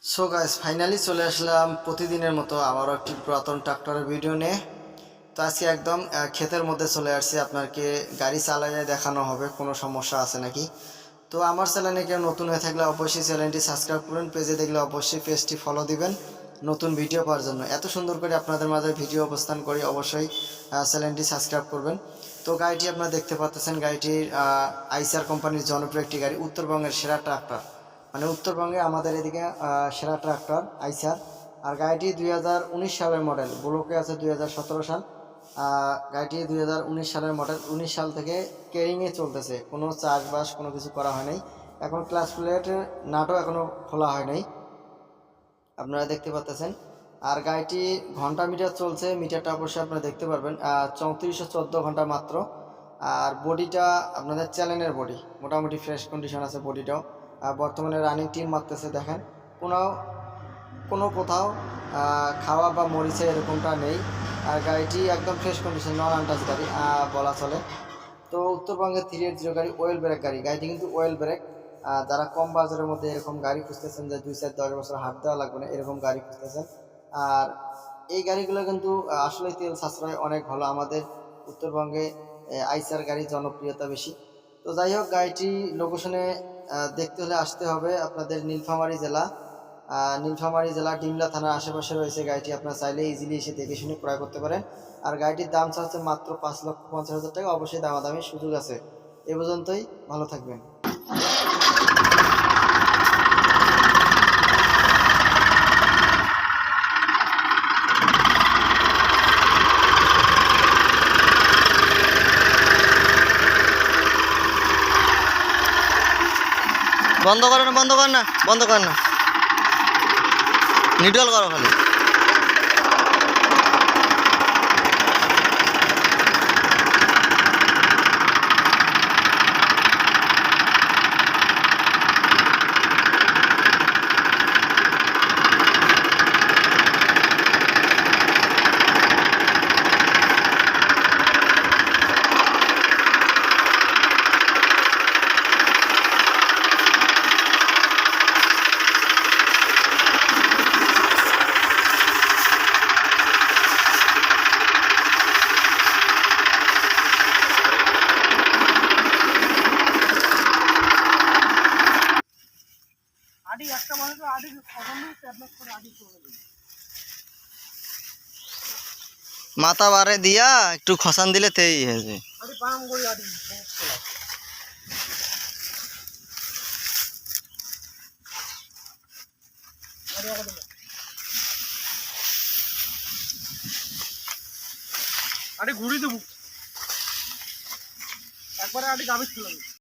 So guys finally চলে আসলাম প্রতিদিনের মতো আবারও একটি পুরাতন ট্রাক্টরের ভিডিও নিয়ে। তো আজকে একদম ক্ষেতের মধ্যে চলে আসছি, আপনাকে গাড়ি চালাইয়ে দেখানো হবে কোনো সমস্যা আছে নাকি। তো আমার চ্যানেলে কেউ নতুন হয়ে থাকলে অবশ্যই চ্যানেলটি সাবস্ক্রাইব করুন, পেজে দেখলে অবশ্যই পেজটি ফলো দিবেন নতুন ভিডিও পাওয়ার জন্য। এত সুন্দর করে আপনাদের মাঝে ভিডিও অবস্থান করি, অবশ্যই চ্যানেলটি সাবস্ক্রাইব করবেন। তো গাড়িটি আপনারা দেখতে পাচ্ছেন, গাড়িটির আইসার কোম্পানির জনপ্রিয় একটি গাড়ি, উত্তরবঙ্গের সেরা ট্রাক্টর, মানে উত্তরবঙ্গে আমাদের এদিকে সেরা ট্রাক্টর আইসার। আর গাড়িটি 2019 সালের মডেল, ব্লকে আছে 2017 সাল। গাড়িটি 2019 সালের মডেল, 19 সাল থেকে কেরিংয়ে চলতেছে, কোনো চাষবাস কোনো কিছু করা হয় নাই। এখন ক্লাস প্লেটের নাটও এখনও খোলা হয় নাই, আপনারা দেখতে পাচ্ছেন। আর গাড়িটি ঘন্টা মিটার চলছে, মিটারটা অবশ্যই আপনারা দেখতে পারবেন 3414 ঘন্টা মাত্র। আর বডিটা আপনাদের চ্যানেলের বডি, মোটামুটি ফ্রেশ কন্ডিশন আছে বডিটাও। বর্তমানে রানিং টিন মারতেছে, দেখেন কোনো কোনো কোথাও খাওয়া বা মরিচে এরকমটা নেই। আর গাড়িটি একদম ফ্রেশ কন্ডিশন, নন আনটাচ গাড়ি বলা চলে। তো উত্তরবঙ্গের 380 গাড়ি, ওয়েল ব্রেক গাড়ি, গাড়িটি কিন্তু ওয়েল ব্রেক। যারা কম বাজারের মধ্যে এরকম গাড়ি খুঁজতেছেন, যে 2-4-10 বছর হাত দেওয়া লাগবে না, এরকম গাড়ি খুঁজতেছেন। আর এই গাড়িগুলো কিন্তু আসলে তেল সাশ্রয় অনেক ভালো। আমাদের উত্তরবঙ্গে আইসার গাড়ির জনপ্রিয়তা বেশি। তো যাই হোক, গাড়িটি লোকেশনে দেখতে হলে আসতে হবে আপনাদের নীলফামারী জেলা। নীলফামারী জেলা ডিমলা থানার আশেপাশে রয়েছে গাড়িটি, আপনারা চাইলে ইজিলি এসে দেখে শুনে ক্রয় করতে পারেন। আর গাড়িটির দাম চাচ্ছে মাত্র 5,50,000 টাকা, অবশ্যই দামাদামির সুযোগ আছে। এ পর্যন্তই, ভালো থাকবেন। বন্ধ করো না, বন্ধ কর না, বন্ধ কর না, নিউট্রাল করো খালি। মাথা বারে দিয়া একটু খসান দিলে তেই হয়েছে। আরে ঘুরি দেবো একবারে, আগে গাভীর ছিল।